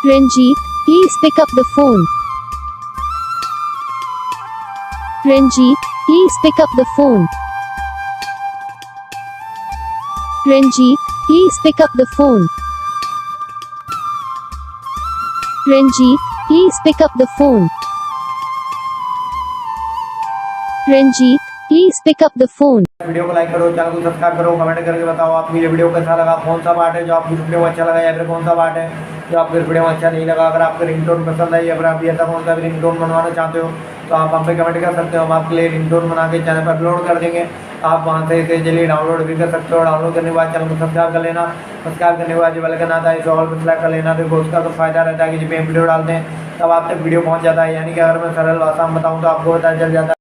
Ranjit, please pick up the phone. Ranjit, please pick up the phone. Ranjit, please pick up the phone. Ranjit, please pick up the phone. Ranjit, please pick up the phone. Video को like करो, channel को subscribe करो, comment करके बताओ आपको ये video कैसा लगा, कौन सा पार्ट है जो आपकी वीडियो में अच्छा लगा या फिर कौन सा पार्ट है जो आपकी वीडियो में अच्छा नहीं लगा। अगर आपको रिंगटोन पसंद है या फिर आप ऐसा कौन सा भी रिंगटोन बनवाना चाहते हो तो आप हम पे कमेंट कर सकते हो। हम आपके लिए रिंगटोन बना के चैनल पर अपलोड कर देंगे। आप वहाँ से इसे जल्दी डाउनलोड भी कर सकते हो। डाउनलोड करने के बाद चैनल को सब्सक्राइब कर लेना। सब्सक्राइब करने के बाद जो बेल आइकन आता है इसे ऑल पर सेलेक्ट कर लेना। देखो उसका तो फायदा रहता है कि जब हम वीडियो डालते हैं तब आप तक वीडियो पहुँच जाता है। यानी कि अगर मैं सरल भाषा में बताऊँ तो आपको पता चल जाता है।